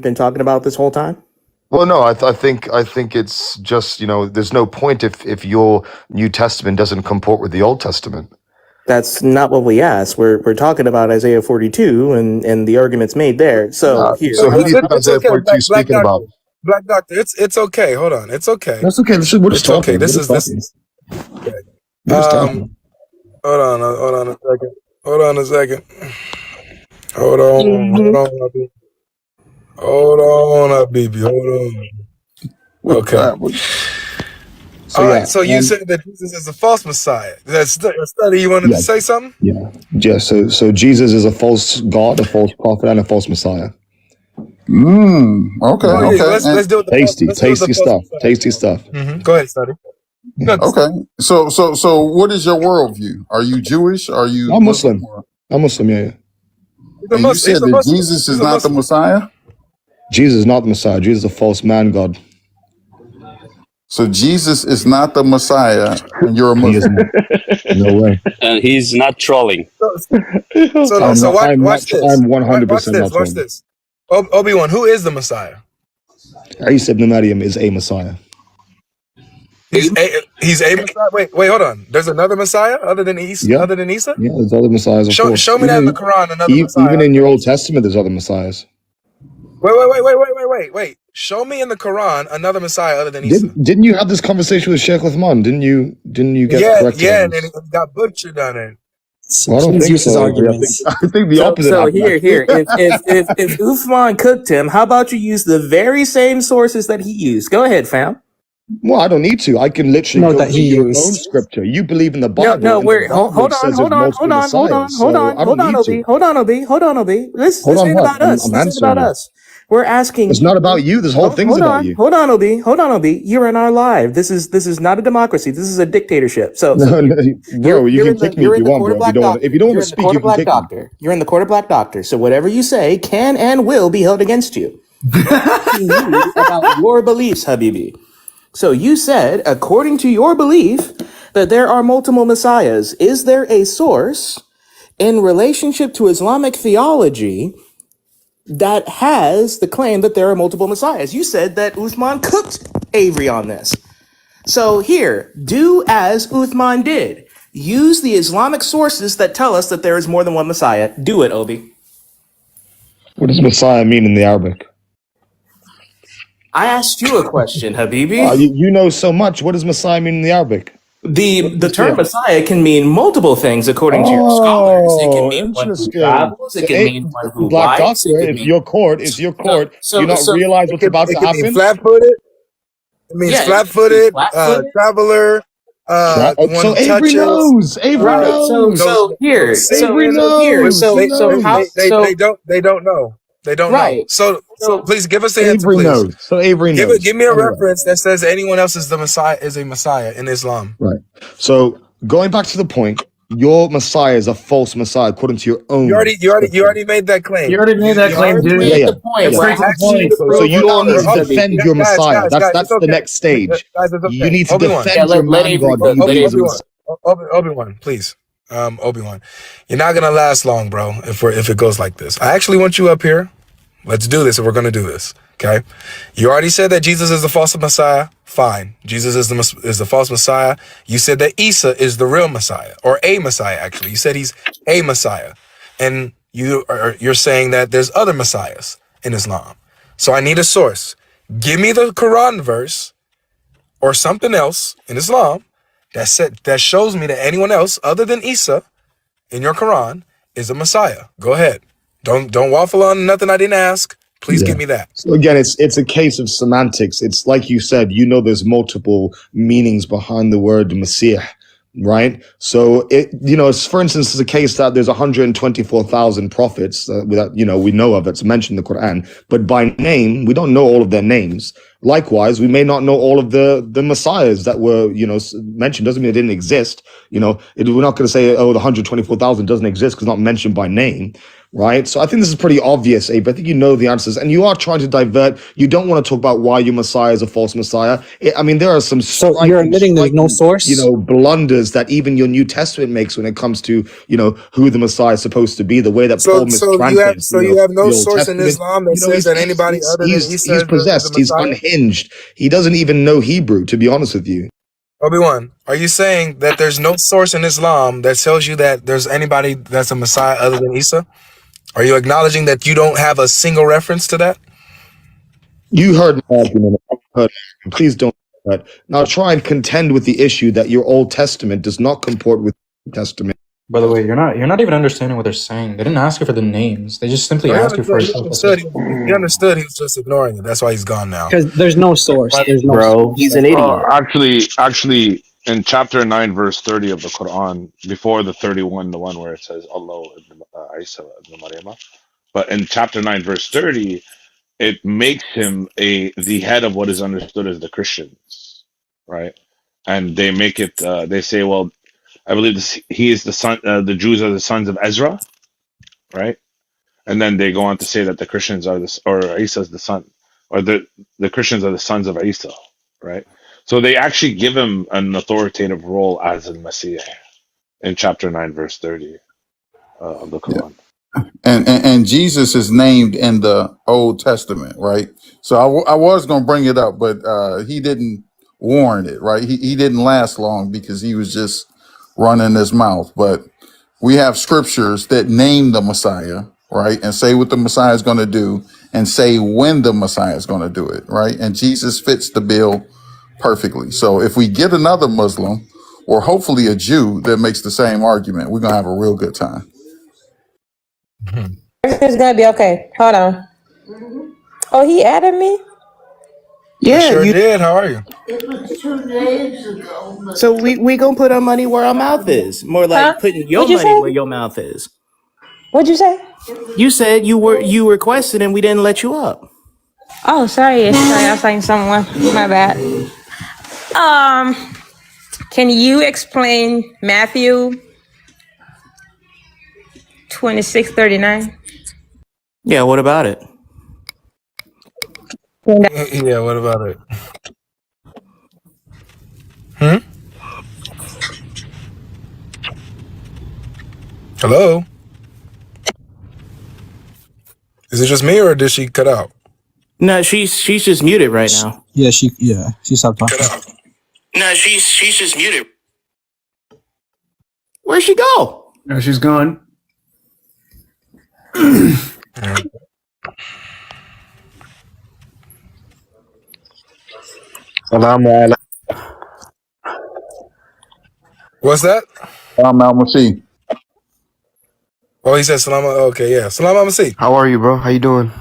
been talking about this whole time? Well, no, I think it's just, there's no point if your New Testament doesn't comport with the Old Testament. That's not what we asked. We're talking about Isaiah 42 and the arguments made there. So here, So who do you think It's Isaiah okay, 42 Black speaking about? Doctor. Black Doctor, it's okay. Hold on, it's okay. That's okay. We're just It's okay. talking. This We're is just this. talking. We're just talking. Hold on a second. Hold on a second. Hold on, Habibi. Hold on, Habibi. Hold on. What's Okay. that? All right. So you said that Jesus is a false Messiah. That's a study. You wanted to say something? Yeah. So Jesus is a false God, a false prophet, and a false Messiah. Okay. Oh, yeah, Okay. let's do it. Tasty stuff. Go ahead, study. Okay. So what is your worldview? Are you Jewish? Are you I'm Muslim. I'm Muslim, yeah. And you said that Jesus is not the Messiah? Jesus is not the Messiah. Jesus is a false man God. So Jesus is not the Messiah, and you're a Muslim. No way. And he's not trolling. So watch this. I'm 100% not Watch this. Obi-Wan, who is the Messiah? Isa ibn Maryam is a Messiah. He's a Messiah. Wait, hold on. There's another Messiah other than Isa. Yeah. Other than Isa? Yeah, there's other Messiahs. Of course. Show me that in the Quran. Another Messiah. Even in your Old Testament, there's other Messiahs. Wait. Show me in the Quran another Messiah other than Isa. Didn't you have this conversation with Sheikh Uthman? Didn't you get corrected? Yeah, and then it got butchered on it. Well, I don't think so. Arguments. I think the opposite. So here. If Uthman cooked him, how about you use the very same sources that he used? Go ahead, fam. Well, I don't need to. I can literally go to your own scripture. You believe in the Bible. No, hold on, Obi. This ain't about us. This ain't about us. We're asking. It's not about you. This whole thing's about you. Hold on, Obi. You're in our live. This is not a democracy. This is a dictatorship. So, bro, you can kick me if you want, bro. If you don't want to speak, you can kick me. You're in the court of black doctor. So whatever you say can and will be held against you. About your beliefs, Habibi. So you said, according to your belief, that there are multiple messiahs. Is there a source in relationship to Islamic theology that has the claim that there are multiple messiahs? You said that Uthman cooked Avery on this. So here, do as Uthman did. Use the Islamic sources that tell us that there is more than one messiah. Do it, Obi. What does messiah mean in the Arabic? I asked you a question, Habibi. You know so much. What does messiah mean in the Arabic? The term messiah can mean multiple things according to your scholars. It can mean one who travels. It can mean one who Black lies. Doctor, if your court is your court, do you not realize what's about to happen? It means flat-footed. It means flat-footed, traveler. So Avery knows. Avery knows. So here. They don't know. They don't know. So please give us the answer, Avery please. knows. So Avery knows. Give me a reference that says anyone else is a messiah in Islam. Right. So going back to the point, your messiah is a false messiah according to your own. You already made that claim. You already made that claim, dude. The point. So you don't need to defend your messiah. That's the next stage. You need to defend your man God. Obi-Wan, please. Obi-Wan, you're not gonna last long, bro. If it goes like this, I actually want you up here. Let's do this. If we're gonna do this, okay? You already said that Jesus is the false Messiah. Fine, Jesus is the false Messiah. You said that Isa is the real Messiah, or a Messiah. Actually, you said he's a Messiah, and you're saying that there's other messiahs in Islam. So I need a source. Give me the Quran verse or something else in Islam that shows me that anyone else other than Isa in your Quran is a Messiah. Go ahead. Don't waffle on nothing I didn't ask. Please give me that. So again, it's a case of semantics. It's like you said, there's multiple meanings behind the word Messiah, right? So for instance, it's a case that there's 124,000 prophets that we know of that's mentioned in the Quran, but by name we don't know all of their names. Likewise, we may not know all of the messiahs that were mentioned. Doesn't mean they didn't exist. We're not going to say, the 124,000 doesn't exist because it's not mentioned by name. right? So I think this is pretty obvious, Abe. I think you know the answers, and you are trying to divert. You don't want to talk about why your Messiah is a false Messiah. I mean, there are some So you're admitting there's no source? blunders that even your New Testament makes when it comes to, who the Messiah is supposed to be, the way that Paul mistranslates, you have no the Old source in Testament. Islam that says that anybody other than Isa He's is the possessed. He's Messiah? unhinged. He doesn't even know Hebrew, to be honest with you. Obi-Wan, are you saying that there's no source in Islam that tells you that there's anybody that's a Messiah other than Isa? Are you acknowledging that you don't have a single reference to that? You heard my argument. Please don't do that. Now try and contend with the issue that your Old Testament does not comport with the New Testament. By the way, you're not even understanding what they're saying. They didn't ask you for the names. They just simply asked you for He understood. He was just ignoring it. That's why he's gone now. because there's no source. There's no Bro, source. he's an idiot. Actually, in chapter 9, verse 30 of the Quran, before the 31, the one where it says Allah Isa ibn Maryam, but in chapter 9, verse 30, it makes him the head of what is understood as the Christians, right? And they make it. They say, well, I believe he is the son. The Jews are the sons of Ezra, right? And then they go on to say that the Christians are or Isa is the son, or the Christians are the sons of Isa, right? So they actually give him an authoritative role as a Messiah in chapter 9, verse 30 of the Yeah. Quran. And Jesus is named in the Old Testament, right? So I was going to bring it up, but he didn't warrant it, right? He didn't last long because he was just running his mouth. But we have scriptures that name the Messiah, right? And say what the Messiah is going to do and say when the Messiah is going to do it, right? And Jesus fits the bill perfectly. So if we get another Muslim or hopefully a Jew that makes the same argument, we're going to have a real good time. It's gonna be okay. Hold on. Oh, he added me? I Yeah, sure you. did. How are you? So we gonna put our money where our mouth is. More Huh? like putting your What'd you money say? where your mouth is. What'd you say? You said you requested and we didn't let you up. Oh, sorry. Sorry, I was saying someone. My bad. Can you explain Matthew 26:39? Yeah, what about it? Yeah, what about it? Hello? Is it just me or did she cut out? No, she's just muted right now. Yeah, she stopped talking. No, she's just muted. Where'd she go? No, she's gone. What's that? I'm Al Masih. Oh, he said salam. Okay, yeah. Salam alaikum. How are you, bro? How you doing?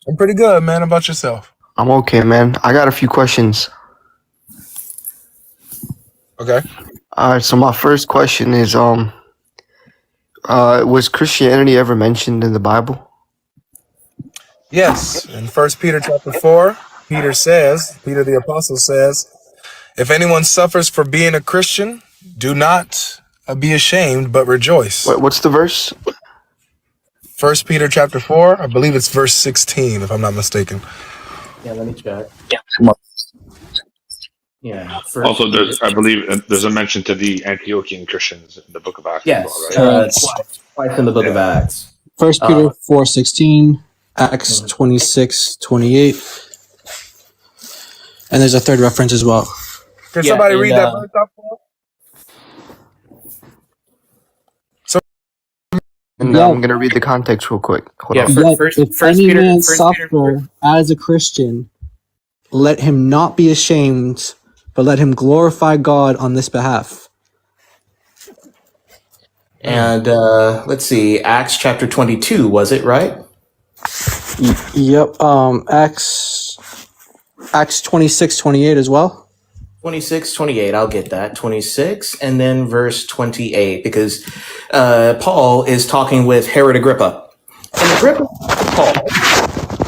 I'm pretty good, man. How about yourself? I'm okay, man. I got a few questions. Okay. All right, so my first question is, was Christianity ever mentioned in the Bible? Yes. In 1 Peter chapter 4, Peter the apostle says, if anyone suffers for being a Christian, do not be ashamed, but rejoice. What's the verse? 1 Peter chapter 4, I believe it's verse 16, if I'm not mistaken. Yeah, let me check. Yeah. Also, I believe there's a mention to the Antiochian Christians in the book of Acts Yes, as well, right? twice in the book of Acts. 1 Peter 4:16, Acts 26:28, and there's a third reference as well. Can Yeah, somebody and, read that verse out for us? And Yeah. I'm gonna read the context real quick. Hold Yeah, on. Yet, first if Peter, any man First suffer Peter. as a Christian, let him not be ashamed, but let him glorify God on this behalf. And let's see, Acts chapter 22, was it right? Yep. Acts 26:28 as well. 26, 28, I'll get that. 26, and then verse 28, because Paul is talking with Herod Agrippa. And Agrippa to Paul,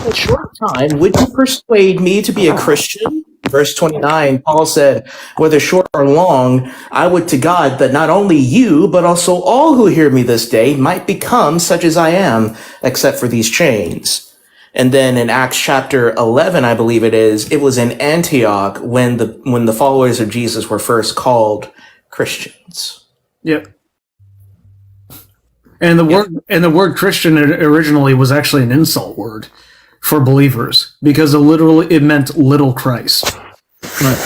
in a short time, would you persuade me to be a Christian? verse 29, Paul said, whether short or long, I would to God that not only you, but also all who hear me this day might become such as I am, except for these chains. And then in Acts chapter 11, I believe it was in Antioch when the followers of Jesus were first called Christians. Yep. And the word Christian originally was actually an insult word for believers because it meant little Christ. Right.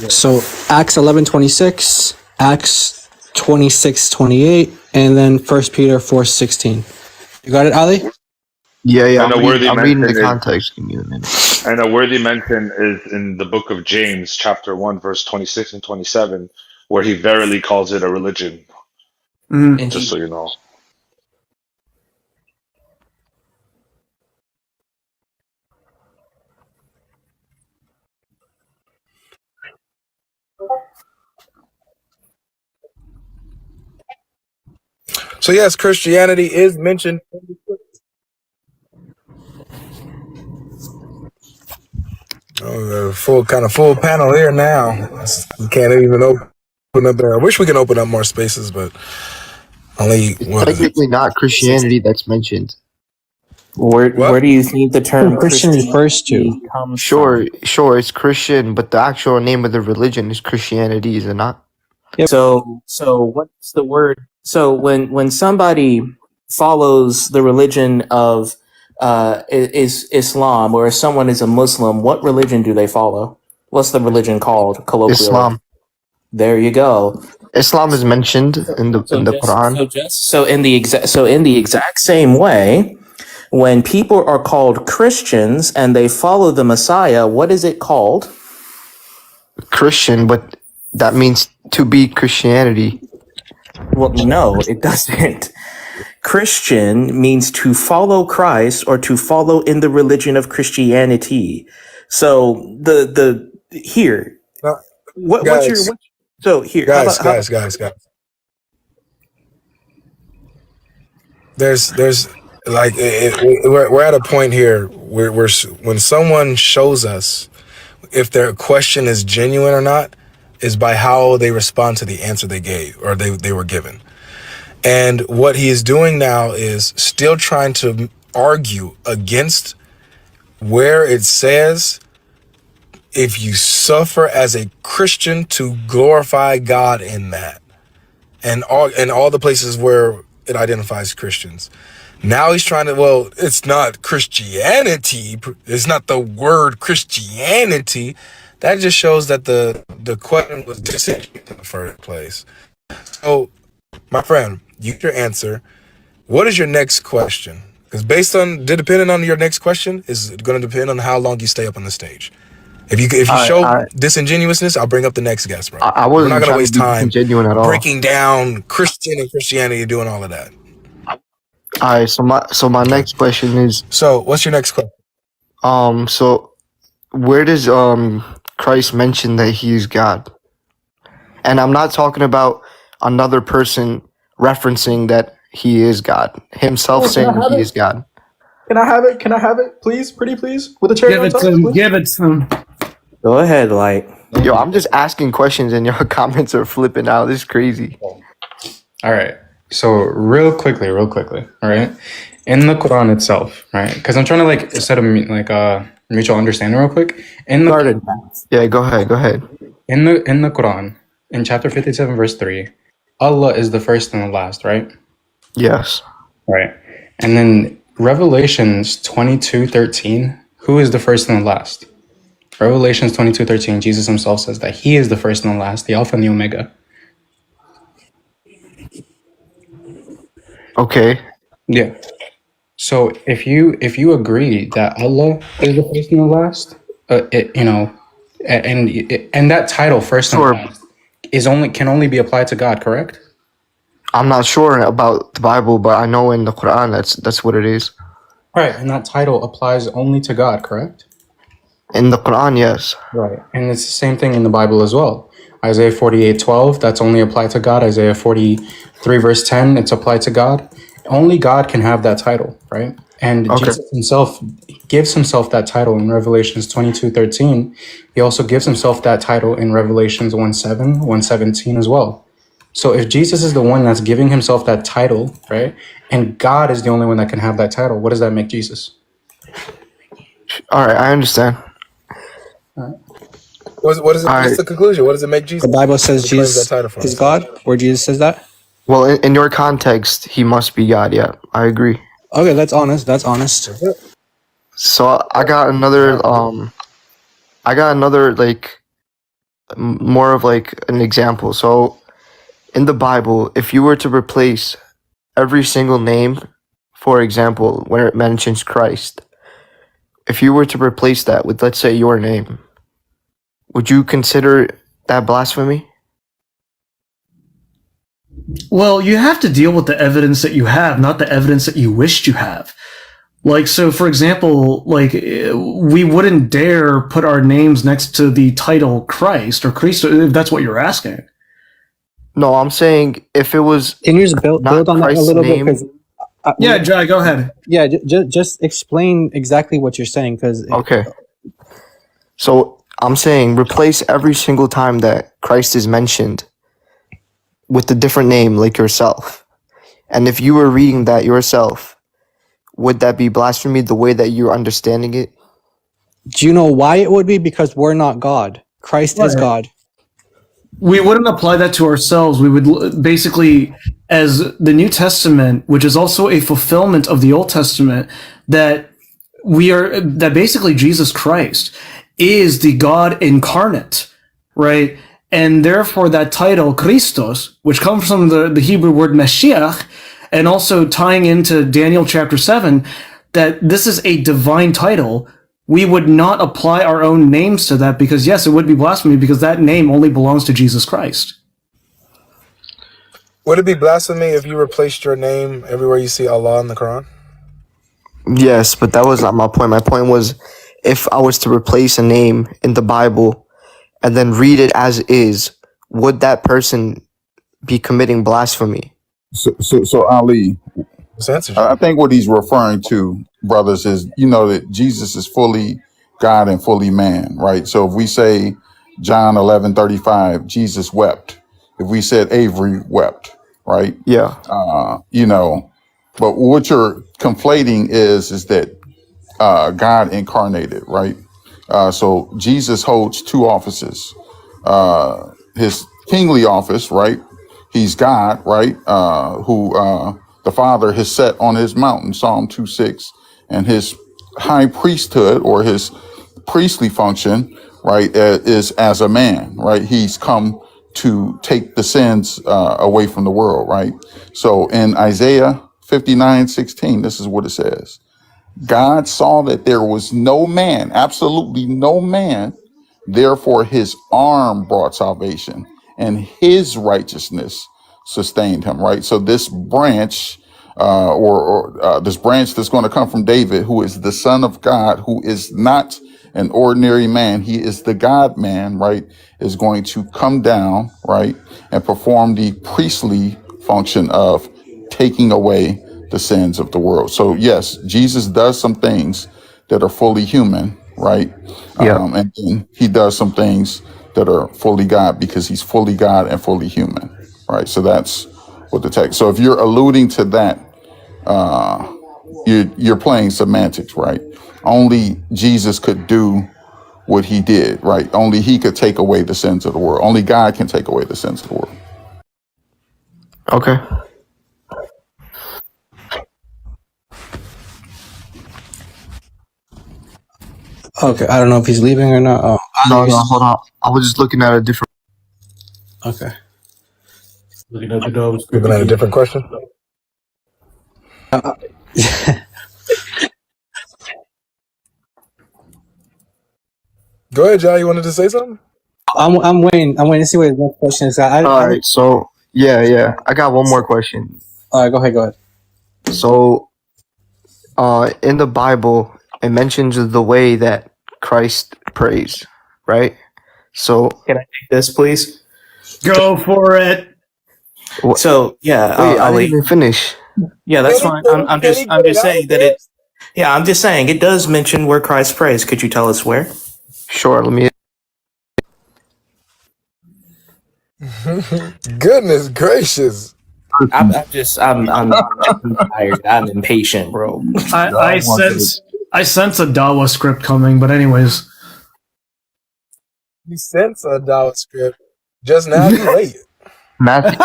So Acts 11:26, Acts 26:28, and then 1 Peter 4:16. You got it, Ali? Yeah. And I'm reading the context. Give me a minute. And a worthy mention is in the book of James, chapter 1, verse 26 and 27, where he verily calls it a religion. Mm. Just so you know. So yes, Christianity is mentioned. Full panel here now. We can't even open up there. I wish we could open up more spaces, but only It's technically not Christianity that's mentioned. Where do you think the term Christian refers to? comes Sure, from? it's Christian, but the actual name of the religion is Christianity, is it not? Yep. So what's the word? So when somebody follows the religion of is Islam, or if someone is a Muslim, what religion do they follow? What's the religion called colloquially? Islam. There you go. Islam is mentioned in the Quran. So in the exact same way, when people are called Christians and they follow the Messiah, what is it called? Christian, but that means to be Christianity. Well, no, it doesn't. Christian means to follow Christ or to follow in the religion of Christianity. So here, what's your so here, guys. There's like we're at a point here where when someone shows us if their question is genuine or not is by how they respond to the answer they gave or they were given. And what he is doing now is still trying to argue against where it says if you suffer as a Christian to glorify God in that, and all the places where it identifies Christians. Now he's trying to, well, it's not Christianity. It's not the word Christianity. That just shows that the question was disingenuous in the first place. So, my friend, you get your answer. What is your next question? Because depending on your next question is going to depend on how long you stay up on the stage. If you show disingenuousness, I'll bring up the next guest, bro. We're not going to waste time breaking down Christian and Christianity and doing all of that. All right, so my next question is. So, what's your next question? So where does Christ mention that he is God? And I'm not talking about another person referencing that he is God. Himself saying he is God. Can I have it? Can I have it, please? Pretty please? With a cherry on top, please? Give it to him. Go ahead, Light. Yo, I'm just asking questions and your comments are flipping out. This is crazy. All right. So real quickly, all right? In the Quran itself, right? Because I'm trying to set a mutual understanding real quick. Yeah, go ahead. In the Quran, in chapter 57, verse 3, Allah is the first and the last, right? Yes. Right. And then Revelations 22:13, who is the first and the last? Revelations 22:13, Jesus himself says that he is the first and the last, the Alpha and the Omega. Okay. Yeah. So if you agree that Allah is the first and the last, and that title first and last can only be applied to God, correct? I'm not sure about the Bible, but I know in the Quran that's what it is. Right, and that title applies only to God, correct? In the Quran, yes. Right, and it's the same thing in the Bible as well. Isaiah 48:12, that's only applied to God. Isaiah 43 verse 10, it's applied to God. Only God can have that title, right? And Okay. Jesus himself gives himself that title in Revelations 22:13. He also gives himself that title in Revelations 1:7, 1:17 as well. So if Jesus is the one that's giving himself that title, right, and God is the only one that can have that title, what does that make Jesus? All right, I understand. What is it? All What's right. the conclusion? What does it make Jesus? The Bible says He claims that Jesus title for is himself. God, where Jesus says that. Well, in your context, he must be God. Yeah, I agree. Okay, that's honest. That's honest. So I got another. I got another like more of like an example. So in the Bible, if you were to replace every single name, for example, when it mentions Christ, if you were to replace that with, let's say, your name, would you consider that blasphemy? Well, you have to deal with the evidence that you have, not the evidence that you wished you have. Like, so for example, like, we wouldn't dare put our names next to the title Christ or Christo, if that's what you're asking. No, I'm saying if it was Can you just build not on that a Christ's little bit? name. Because Yeah, Jai, go ahead. yeah, just explain exactly what you're saying. Because Okay. So I'm saying replace every single time that Christ is mentioned with a different name like yourself. And if you were reading that yourself, would that be blasphemy the way that you're understanding it? do you know why it would be? Because we're not God. Christ is Right. God. We wouldn't apply that to ourselves. We would basically, as the New Testament, which is also a fulfillment of the Old Testament, that basically Jesus Christ is the God incarnate, right? And therefore that title, Christos, which comes from the Hebrew word Mashiach, and also tying into Daniel chapter 7, that this is a divine title. We would not apply our own names to that because, yes, it would be blasphemy because that name only belongs to Jesus Christ. Would it be blasphemy if you replaced your name everywhere you see Allah in the Quran? Yes, but that was not my point. My point was if I was to replace a name in the Bible and then read it as is, would that person be committing blasphemy? So Ali, I think what he's referring to, brothers, is that Jesus is fully God and fully man, right? So if we say John 11:35, Jesus wept. If we said Avery wept, right? Yeah. But what you're conflating is that God incarnated, right? So Jesus holds two offices. His kingly office, right? He's God, right? Who the Father has set on his mountain, Psalm 2:6, and his high priesthood or his priestly function, right, is as a man, right? He's come to take the sins away from the world, right? So in Isaiah 59:16, this is what it says. God saw that there was no man, absolutely no man. Therefore, his arm brought salvation and his righteousness sustained him, right? So this branch, this branch that's going to come from David, who is the son of God, who is not an ordinary man, he is the God man, right? Is going to come down, right? And perform the priestly function of taking away the sins of the world. So yes, Jesus does some things that are fully human, right? Yeah. And then he does some things that are fully God because he's fully God and fully human, right? So that's what the text. So if you're alluding to that, you're playing semantics, right? Only Jesus could do what he did, right? Only he could take away the sins of the world. Only God can take away the sins of the world. Okay. Okay, I don't know if he's leaving or not. Oh, No, hold on. I was just looking at a different. okay. Looking at a different question. Go ahead, Jai. You wanted to say something? I'm waiting. I'm waiting to see what his next question is. All right. So yeah. I got one more question. All right, go ahead. So, in the Bible, it mentions the way that Christ prays, right? So, Can I take this, please? Go for it. So yeah, wait, I Ali. didn't even finish. Yeah, that's fine. I'm just saying that it. Yeah, I'm just saying it does mention where Christ prays. Could you tell us where? Sure, let me. Goodness gracious. I'm tired. I'm impatient, bro. I sense a Dawa script coming, but anyways. You sense a dollar script just now. You late. Matthew.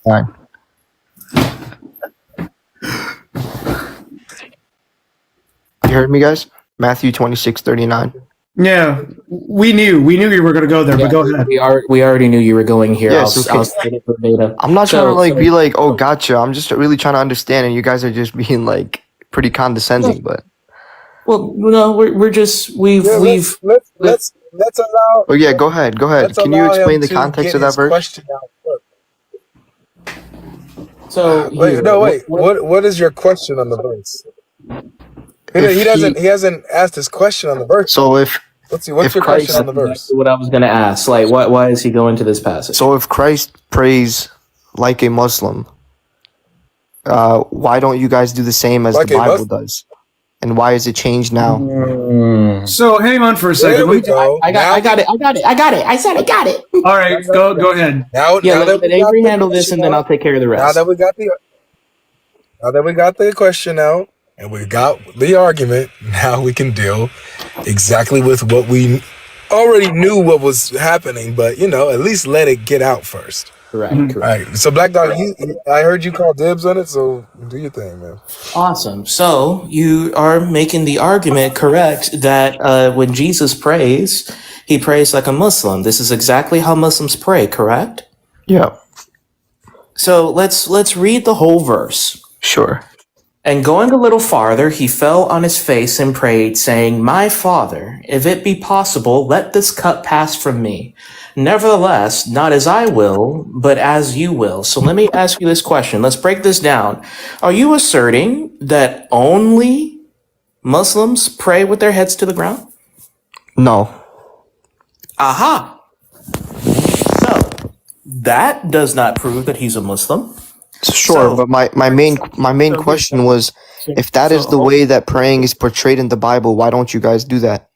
Fine. You heard me, guys? Matthew 26:39. Yeah, we knew you were gonna go there, but go ahead. We already knew you were going here. Yes, I'll okay. state it verbatim. I'm not trying to be like, oh, gotcha. I'm just really trying to understand, and you guys are just being like pretty condescending. But Well, no, we're just we've Let's allow. oh yeah, go ahead. Let's Can you allow explain him the to context get of that his verse? question out first. so Wait, no, wait. What is your question on the verse? He hasn't asked his question on the verse. So if Let's see. What's if your Christ- question on the verse? what I was going to ask. Like, why is he going to this passage? so if Christ prays like a Muslim, why don't you guys do the same as Like the a Bible Muslim? does? And why is it changed now? So hang on for a second. There we go. I got it. I said I got it. All right, go ahead. Now Yeah, that let we got Avery the handle this, question and then out, I'll take care of the now rest. that we got the question out and we got the argument, now we can deal exactly with what we already knew what was happening, but at least let it get out first. Correct. All right. So Black Dog, I heard you call dibs on it, so do your thing, man. Awesome. So you are making the argument correct that when Jesus prays, he prays like a Muslim. This is exactly how Muslims pray, correct? Yeah, So let's read the whole verse. sure. And going a little farther, he fell on his face and prayed, saying, My Father, if it be possible, let this cup pass from me. Nevertheless, not as I will, but as you will. So let me ask you this question. Let's break this down. Are you asserting that only Muslims pray with their heads to the ground? No. Aha! So that does not prove that he's a Muslim. Sure, but my main question was, if that is the way that praying is portrayed in the Bible, why don't you guys do that?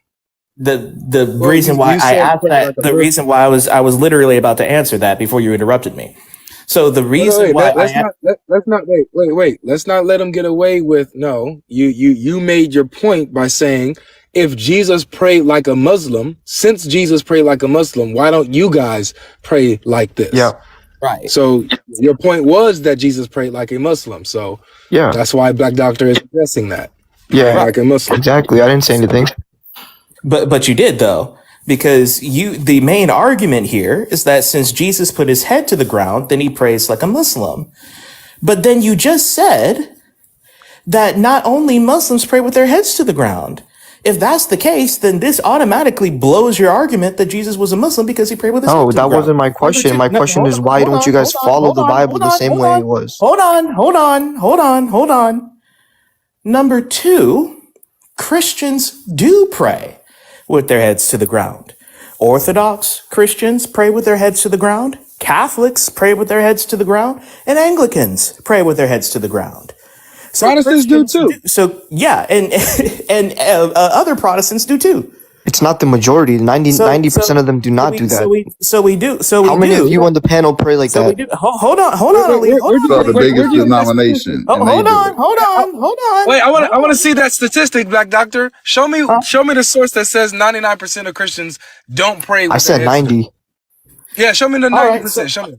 The reason why I asked that, the reason why I was literally about to answer that before you interrupted me. So the reason why let's not wait. Let's not let him get away with no. You made your point by saying if Jesus prayed like a Muslim, since Jesus prayed like a Muslim, why don't you guys pray like this? Yeah. Right. So your point was that Jesus prayed like a Muslim. So Yeah. that's why Black Doctor is addressing that. Yeah. Like a Muslim. Exactly. I didn't say anything. But you did though, because the main argument here is that since Jesus put his head to the ground, then he prays like a Muslim. But then you just said that not only Muslims pray with their heads to the ground. If that's the case, then this automatically blows your argument that Jesus was a Muslim because he prayed with his head to the No, ground. that wasn't my question. My question is, why don't you guys follow the Bible the same way it was? Hold on. Number two, Christians do pray with their heads to the ground. Orthodox Christians pray with their heads to the ground. Catholics pray with their heads to the ground. And Anglicans pray with their heads to the ground. So Protestants do too. So yeah, and other Protestants do too. It's not the majority. 90% of them do not do that. So we do. How many of you on the panel pray like So we that? do. Hold on, Ali. Hold It's on. the biggest denomination. and they Hold do on. it. Wait, I want to see that statistic, Black Doctor. Show me the source that says 99% of Christians don't pray with I said their heads to the- 90. Yeah, show me the All right, 90%. Show me.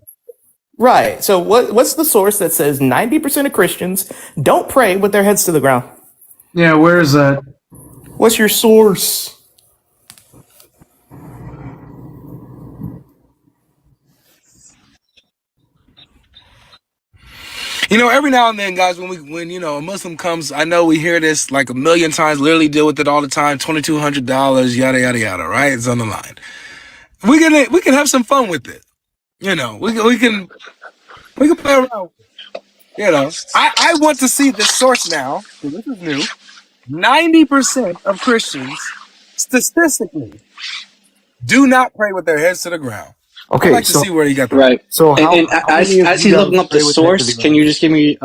Right. So what's the source that says 90% of Christians don't pray with their heads to the ground? Yeah, where is that? What's your source? Every now and then, guys, when a Muslim comes, I know we hear this like a million times, literally deal with it all the time, $2,200, yada yada yada, right? It's on the line. We can have some fun with it. We can play around. I want to see the source now. This is new. 90% of Christians statistically do not pray with their heads to the ground. Okay, I'd like to see where he got that. Right. So how And how as many of as you he's guys looking up the pray with their head to source, the can ground? you just give me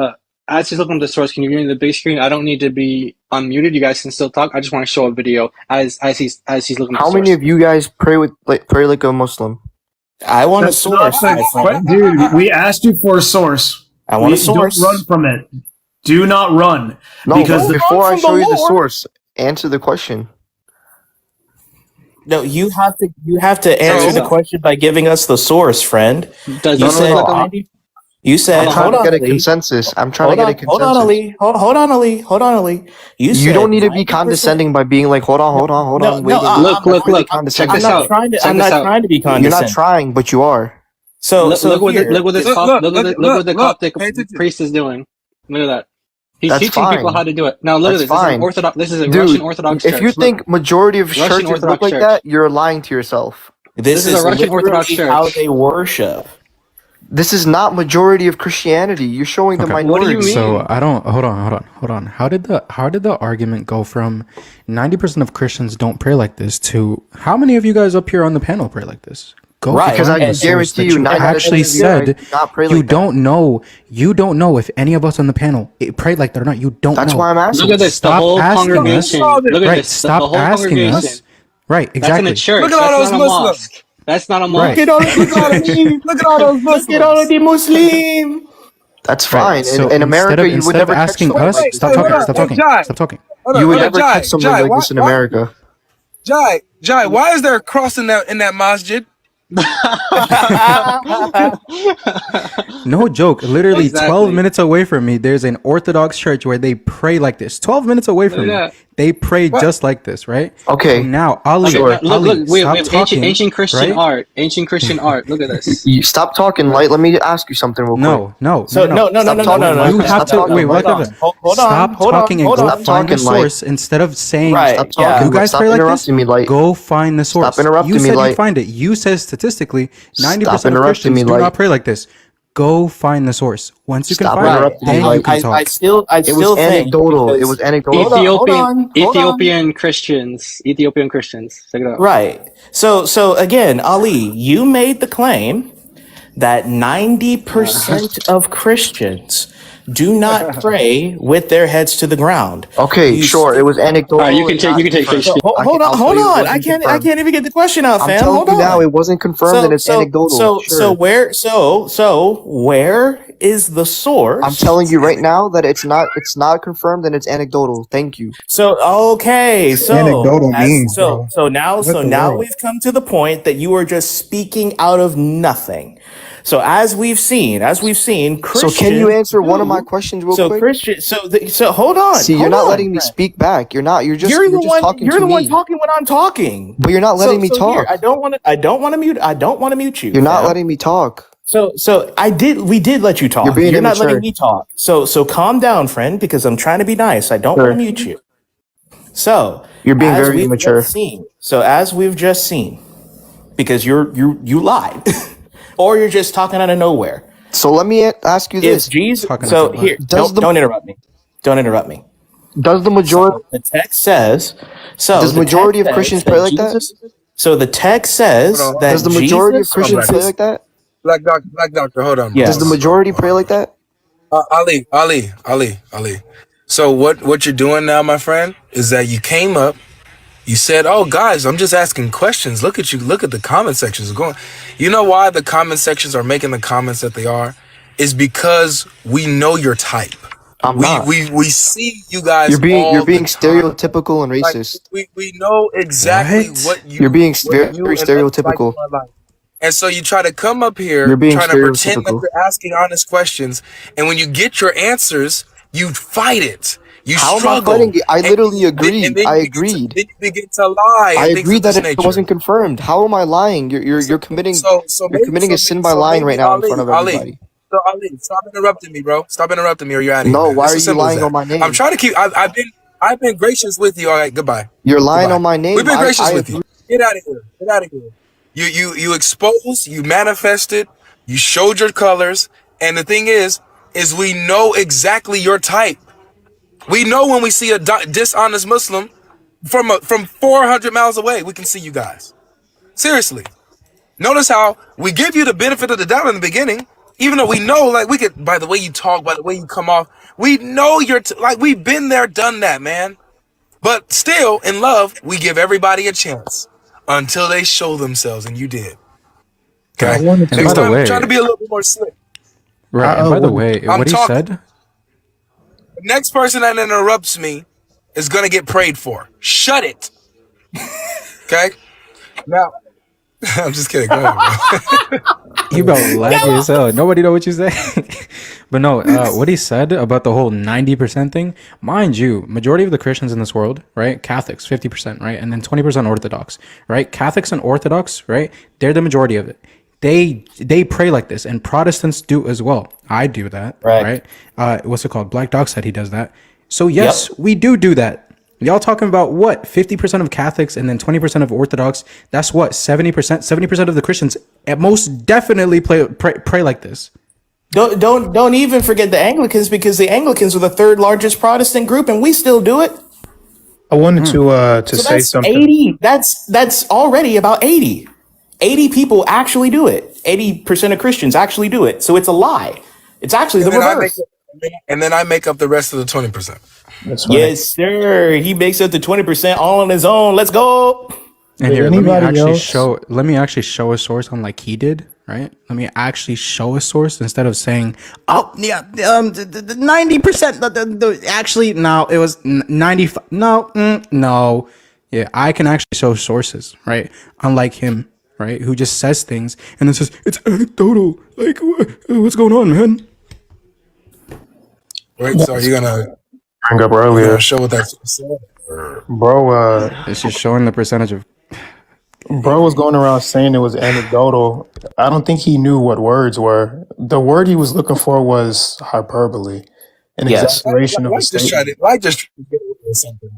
as he's looking at the source, can you give me the big screen? I don't need to be unmuted. You guys can still talk. I just want to show a video as he's looking at How the many source. of you guys pray like a Muslim? I want a That's not source, the my friend. dude. We asked you for a source. I want a source. Don't run from it. Do not run. No, because but before I from show the you the Lord. source, answer the question. No, you have to answer the question by giving us the source, friend. Does You this said look like a 90. You said, I'm trying hold to on, get a Ali. consensus. I'm trying Hold to on, get a hold on, consensus. Ali. Hold on, Ali. Hold on, Ali. You You said don't need to be 90%. condescending by being like, hold on, No, wait. Look, That's really check condescending. this out. Check I'm this not out. trying to be You're not condescending. trying, but you are. So Look what here, this Coptic pay attention. priest is doing. Look at that. He's That's teaching people fine. how to do it. Now look That's at this. This is fine. an Orthodox. This is a Dude, Russian Orthodox if church. you Look. think majority of Russian churches look Orthodox like church. that, you're lying to yourself. this is a Russian Orthodox literally how church. they worship. This is not majority of Christianity. You're showing the Okay. What do minority. you mean? So I don't. Hold on. How did the argument go from 90% of Christians don't pray like this to how many of you guys up here on the panel pray like this? Go Right. Because I find the source guarantee that you, 9 out of 10 actually of you guys said do not pray you like that. don't know. You don't know if any of us on the panel prayed like that or not. You don't That's know. why I'm asking. Look at this. The Stop whole asking congregation. us. Look at Right. this. The Stop whole asking congregation. us. Right. That's in a Exactly. church. Look at all That's those not a Muslims. mosque. That's not a Right. mosque. Look at all of Look at all these. Look at all those Look at all of Muslims. the Muslim. That's fine. Right. So in America, you would instead never of catch asking someone us, like this. stop in talking. America. Stop talking. Jai. Stop talking. You would Hold never on, catch someone Jai, like this in America. Jai, why is there a cross in that masjid? No joke. Literally Exactly. 12 minutes away from me, there's an Orthodox church where they pray like this. 12 minutes away from Look me, at that. they pray What? just like this, right? Okay. So now, Ali, Sure. Ali, Wait, stop we have talking. ancient Christian right? art. Ancient Christian art. Look at this. You stop talking, light. Let me ask you something real quick. No. So no. Stop talking, Mike. You have Stop to talking, wait. Mike. Hold on. Hold Stop on. Hold talking on. and Hold go on. Stop find the talking, Light. source instead of saying. Right. Stop Yeah. talking. You guys Stop pray like interrupting this? me, Light. Go find the source. Stop interrupting you me, said Light. you'd find it. You said statistically, 90% of interrupting Christians me, do Light. not pray like this. Go find the source. Once you can Stop find it, interrupting me, then you Light. can talk. I still It was think anecdotal. It because- was anecdotal. Hold on. Ethiopian Christians. Ethiopian Christians. Check it out. Right. So again, Ali, you made the claim that 90% of Christians do not pray with their heads to the ground. Okay, You sure. It was anecdotal. All right, you can and take- not you can take confirmed. 60. So, hold I'll on. tell you it I wasn't can't confirmed. even get the question out, I'm fam. telling Hold you on. now, it wasn't confirmed and it's anecdotal. So where is the source? I'm telling you right now that it's not confirmed and it's anecdotal. Thank you. So okay, so Anecdotal means, so bro. now What the world? we've come to the point that you are just speaking out of nothing. So as we've seen, Christian. So can you answer one of my questions real quick? Christian, so hold on. See, you're hold not on, letting me friend. speak back. You're You're just talking You're to the me. one talking when I'm talking. But you're not letting me So talk. here, I don't want to mute you. You're not fam. letting me talk. So we did let you talk. You're being not letting immature. me talk. So calm down, friend, because I'm trying to be nice. I don't want to mute you. So You're being as very we've immature. as we've just seen, because you lied, or you're just talking out of nowhere. So let me ask you Is this. Jesus? Talking So about what? here, don't interrupt me. Don't interrupt me. Does the majority The text says. So Does the majority text of Christians says pray like that? Jesus- So the text says Hold on. that does the majority of Jesus Christians is- pray like that? Black doctor, hold on. Bro. Yes. Does the majority pray like that? Ali. So what you're doing now, my friend, is that you came up, you said, "Oh, guys, I'm just asking questions. Look at you. Look at the comment sections going." You know why the comment sections are making the comments that they are? Is because we know your type. I'm not. We see you guys. You're being all the time. stereotypical and Like, racist. we know exactly What? what you. You're being what very you and others stereotypical. like in my life. And so you try to come up here You're being trying to pretend like stereotypical. you're asking honest questions, and when you get your answers, you fight it. You How am I struggle. fighting it? I And literally then- agreed. and then I you begin to- agreed. then you begin to lie. I and things agreed of this that it nature. wasn't confirmed. How am I lying? You're committing So you're committing a sin by lying right now in front of everybody. So Ali, stop interrupting me, bro. Stop interrupting me, or you're out of here. No, man. why It's are as you simple as lying that. on my name? I'm trying to keep. I've been gracious with you. All right, goodbye. You're lying Goodbye. on my name. We've been gracious I with you. Get out of here. Get out of here. You exposed, you manifested, you showed your colors, and the thing is we know exactly your type. We know when we see a dishonest Muslim from 400 miles away, we can see you guys. Seriously. Notice how we give you the benefit of the doubt in the beginning, Even though we know, like, we could, by the way you talk, by the way you come off, we know you're, like, we've been there, done that, man. But still, in love, we give everybody a chance until they show themselves, and you did. I Okay? wanted And to. by Next the time, try way, to be a little bit more slick. right. And by the way, I'm what he talking. said. The next person that interrupts me is going to get prayed for. Shut it. Okay? Now, I'm just kidding. Go ahead, bro. You about laggy as hell. Nobody know what you say. But no, what he said about the whole 90% thing, mind you, majority of the Christians in this world, right? Catholics, 50%, right? And then 20% Orthodox, right? Catholics and Orthodox, right? They're the majority of it. They pray like this, and Protestants do as well. I do that, right? What's it called? Black Dog said he does that. So yes, we do that. Y'all talking about what? 50% of Catholics and then 20% of Orthodox. That's what? 70%? 70% of the Christians at most definitely pray like this. Don't even forget the Anglicans, because the Anglicans are the third largest Protestant group, and we still do it. I wanted to So say that's something. 80. That's already about 80. 80 people actually do it. 80% of Christians actually do it. So it's a lie. It's actually the reverse. And then I make up the rest of the 20%. That's funny. Yes, sir. He makes up the 20% all on his own. Let's go. And Did here, let me anybody actually else- show a source on like he did, right? Let me actually show a source instead of saying, oh yeah, 90%. Actually, no, it was 95. No. Yeah, I can actually show sources, right? Unlike him, right? Who just says things and then says it's anecdotal. Like, what's going on, man? Wait, so are you gonna Bring up earlier, show what that said? bro. It's just showing the percentage of. Bro was going around saying it was anecdotal. I don't think he knew what words were. The word he was looking for was hyperbole, an Yes. exaggeration of a Just tried statement. to, like, just tried to get away with something.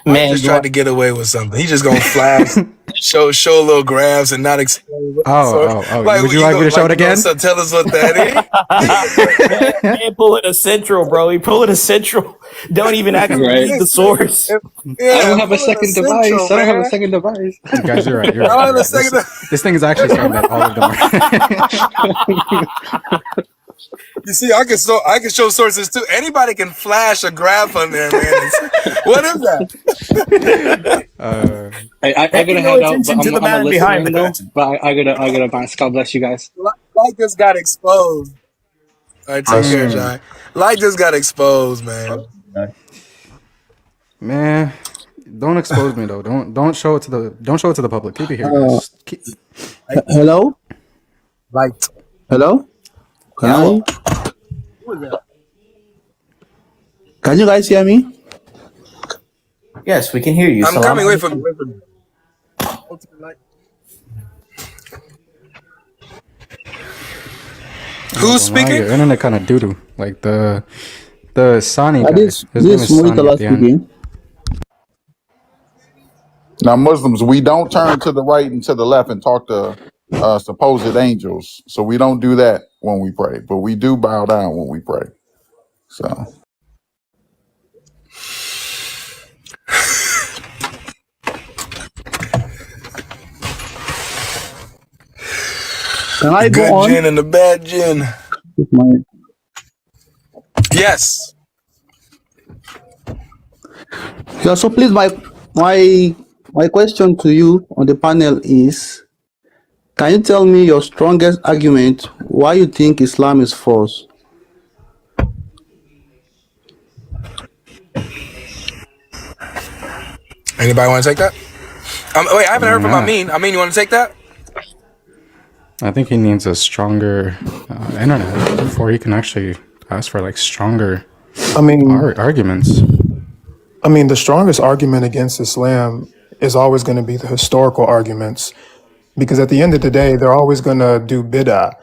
Man, Just tried to get away with something. He just gonna flash, show little graphs and not explain. Oh. Would you like me to show it again? So tell us what that is. man, pulling a central, bro. He pulling a central. Don't even actually read the source. I don't have a second device. I don't have a second device. You guys, you're right. You're I don't right. have a second. This thing is actually saying that all of them are. You see, I can show sources too. Anybody can flash a graph on there, man. What is that? I gotta head out, but I'm gonna listen in though. But I gotta bounce. God bless you guys. Light just got exposed. All right, take care, John. Light just got exposed, man. Man, don't expose me though. Don't show it to the public. Keep it here. Guys. Hello? Light. Hello? Can you guys hear me? Yes, we can hear you. I'm coming. Wait for me. Who's speaking? Your internet kind of doo-doo. Like the Sani guy. This His name is Sani Morita at the end. speaking. Now, Muslims, we don't turn to the right and to the left and talk to supposed angels. So we don't do that when we pray, but we do bow down when we pray. So Can I go Good on? gin and the bad gin. With my- Yes. Yeah, so please, my question to you on the panel is, can you tell me your strongest argument why you think Islam is false? Anybody want to take that? Wait, I haven't heard from Amin. Amin, you want to take that? I think he needs a stronger internet before he can actually ask for like stronger arguments. I mean, the strongest argument against Islam is always going to be the historical arguments, because at the end of the day, they're always going to do bid'ah,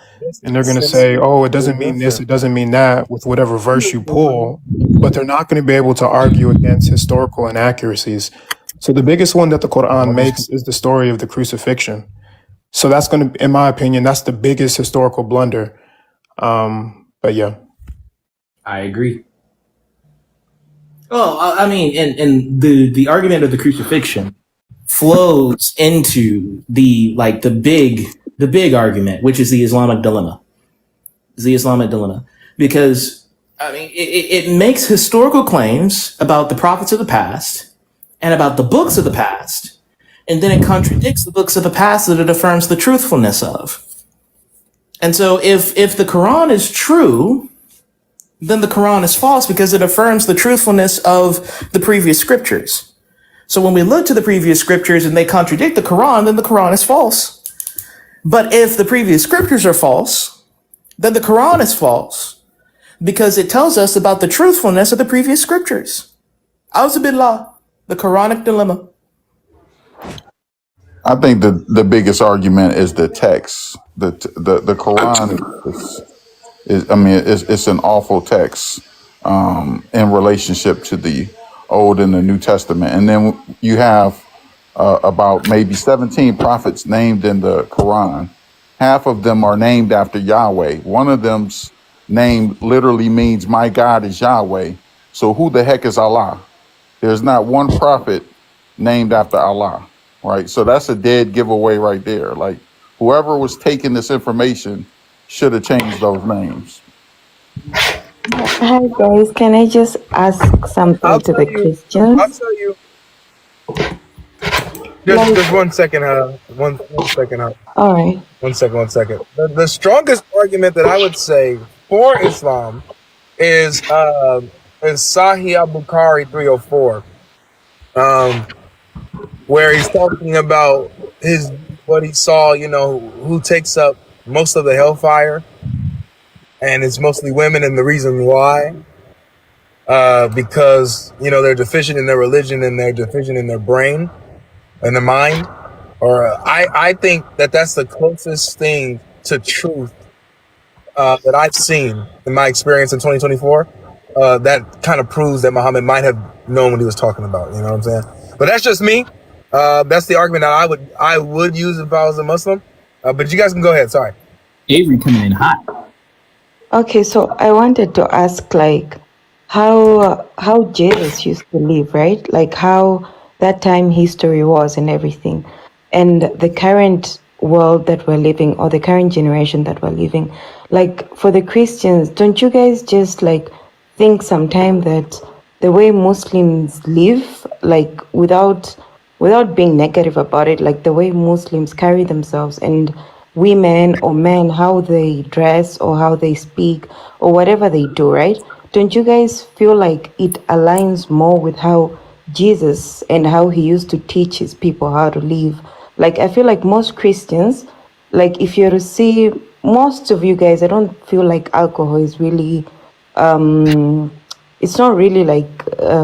and they're going to say, "Oh, it doesn't mean this, it doesn't mean that," with whatever verse you pull, but they're not going to be able to argue against historical inaccuracies. So the biggest one that the Quran makes is the story of the crucifixion. So that's going to, in my opinion, that's the biggest historical blunder. But yeah. I agree. Well, I mean, and the argument of the crucifixion flows into the big argument, which is the Islamic dilemma. is the Islamic dilemma. Because, I mean, it makes historical claims about the prophets of the past and about the books of the past, and then it contradicts the books of the past that it affirms the truthfulness of. And so if the Quran is true, then the Quran is false because it affirms the truthfulness of the previous scriptures. So when we look to the previous scriptures and they contradict the Quran, then the Quran is false. But if the previous scriptures are false, then the Quran is false because it tells us about the truthfulness of the previous scriptures. Auzubillah, the Quranic dilemma. I think the biggest argument is the text. The Quran it's an awful text in relationship to the Old and the New Testament. And then you have about maybe 17 prophets named in the Quran. Half of them are named after Yahweh. One of them's name literally means my God is Yahweh. So who the heck is Allah? There's not one prophet named after Allah, right? So that's a dead giveaway right there. Like whoever was taking this information should have changed those names. Hi guys, can I just ask something to the Christians? I'll tell you. Just 1 second, one second. All right. 1 second. The strongest argument that I would say for Islam is Sahih al-Bukhari 304, where he's talking about what he saw, who takes up most of the hellfire, and it's mostly women, and the reason why, because they're deficient in their religion and they're deficient in their brain and their mind. Or I think that's the closest thing to truth that I've seen in my experience in 2024. That kind of proves that Muhammad might have known what he was talking about. You know what I'm saying? But that's just me. That's the argument that I would use if I was a Muslim. But you guys can go ahead. Sorry. Avery coming in hot. Okay, so I wanted to ask how Jesus used to live, right? Like how that time history was and everything. And the current world that we're living, or the current generation that we're living, like for the Christians, don't you guys just think sometime that the way Muslims live, like without being negative about it, like the way Muslims carry themselves and women or men, how they dress or how they speak or whatever they do, right? Don't you guys feel like it aligns more with how Jesus and how he used to teach his people how to live? Like I feel like most Christians, like if you're to see most of you guys, I don't feel like alcohol is really it's not really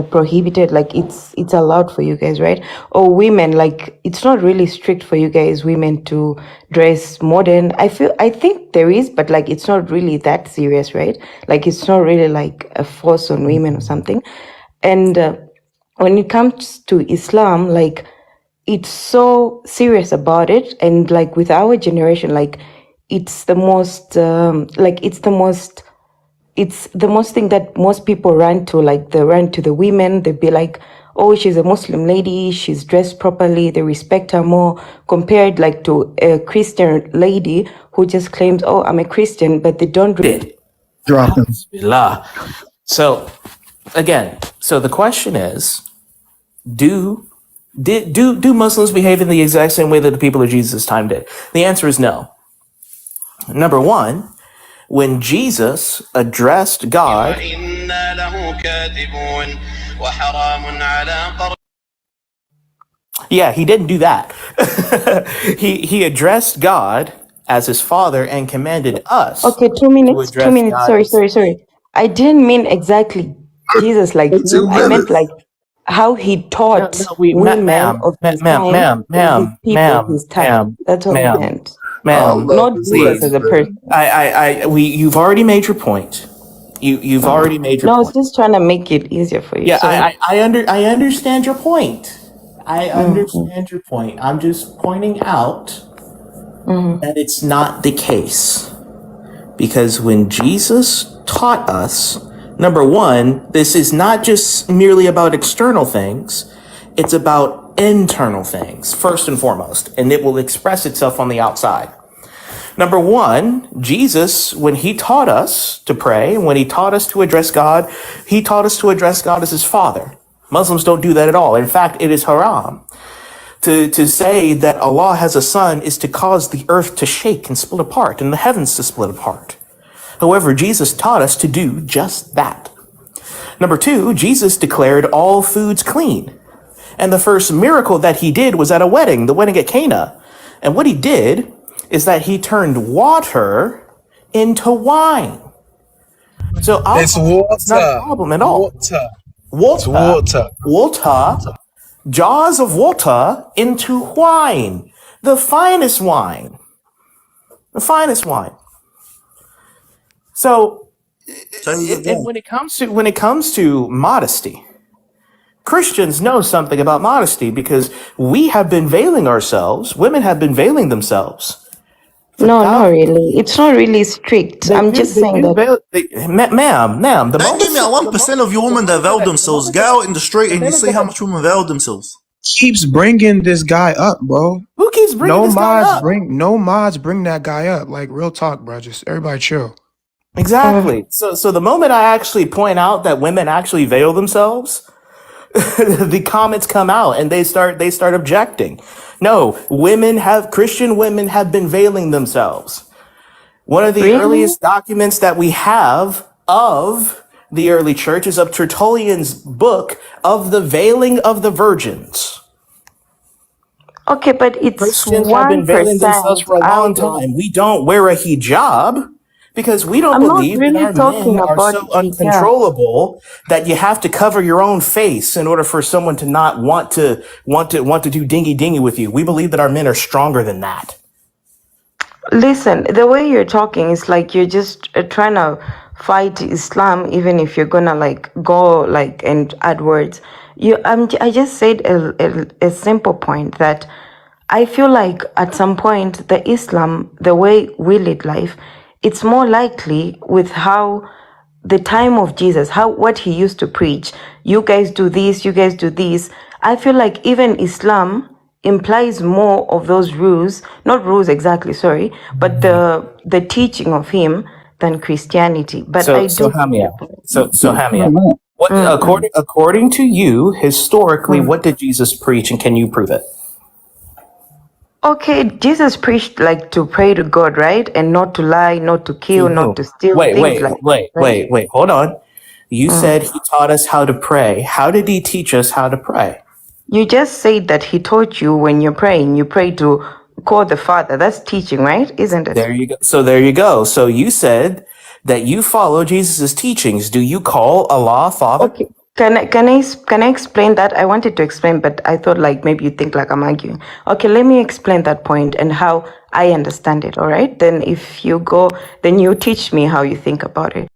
prohibited, like it's allowed for you guys, right? Or women, like it's not really strict for you guys women to dress modern. I think there is, but like it's not really that serious, right? Like it's not really like a force on women or something. And when it comes to Islam, like it's so serious about it, and like with our generation, like it's the most it's the most thing that most people run to. Like they run to the women, they'd be like, oh, she's a Muslim lady, she's dressed properly, they respect her more, compared like to a Christian lady who just claims, oh, I'm a Christian, but they don't read it. Drop him. So again, the question is, do Muslims behave in the exact same way that the people of Jesus' time did? The answer is no. Number one, when Jesus addressed God, yeah, he didn't do that. he addressed God as his father and commanded us. Okay, 2 minutes. address 2 minutes. God Sorry. I didn't mean exactly Jesus like you. I meant like how he taught women of his time and his people of his time. That's what I meant. Not Jesus as a person. You've already made your point. You've already made your No, I point. was just trying to make it easier for you. Yeah, So I understand your point. I understand your point. I'm just pointing out that it's not the case. Because when Jesus taught us, number one, this is not just merely about external things, it's about internal things, first and foremost, and it will express itself on the outside. Number one, Jesus, when he taught us to pray, when he taught us to address God, he taught us to address God as his Father. Muslims don't do that at all. In fact, it is haram. To say that Allah has a son is to cause the earth to shake and split apart and the heavens to split apart. However, Jesus taught us to do just that. Number two, Jesus declared all foods clean. And the first miracle that he did was at a wedding, the wedding at Cana. And what he did is that he turned water into wine. So It's alcohol is not a water. problem at all. Water. It's Water, water. jars of water into wine, the finest wine, the finest wine. So, and when it comes to modesty, Christians know something about modesty because we have been veiling ourselves. Women have been veiling themselves. No, not really. It's not really strict. I'm just saying that. Ma'am, the Man, moment give me a 1% of you women that veil themselves. Go out in the street and you see how much women veil themselves. Keeps bringing this guy up, bro. Who keeps bringing this guy up? No mods bring that guy up. Like, real talk, bro. Just everybody chill. Exactly. So the moment I actually point out that women actually veil themselves, the comments come out and they start objecting. No, Christian women have been veiling themselves. One of the earliest documents that we have of the early church is of Tertullian's book of the veiling of the virgins. Okay, but it's Christians have been veiling themselves for a long time. We don't wear a hijab because we don't believe that our men are so uncontrollable that you have to cover your own face in order for someone to not want to do dingy with you. We believe that our men are stronger than that. Listen, the way you're talking is like you're just trying to fight Islam, even if you're gonna like go like and add words. I just said a simple point that I feel like at some point the Islam, the way we lead life, it's more likely with how the time of Jesus, what he used to preach. You guys do this, you guys do this. I feel like even Islam implies more of those rules, not rules exactly, sorry, but the teaching of him than Christianity. But So Hamia, what according to you, historically, what did Jesus preach, and can you prove it? Okay, Jesus preached like to pray to God, right? And not to lie, not to kill, not to steal, Wait, hold on. You said he taught us how to pray. How did he teach us how to pray? You just said that he taught you when you're praying, you pray to call the Father. That's teaching, right? Isn't it? There you go. So you said that you follow Jesus' teachings. Do you call Allah Father? Okay. Can I explain that? I wanted to explain, but I thought like maybe you think like I'm arguing. Okay, let me explain that point and how I understand it, all right? Then if you go, then you teach me how you think about it.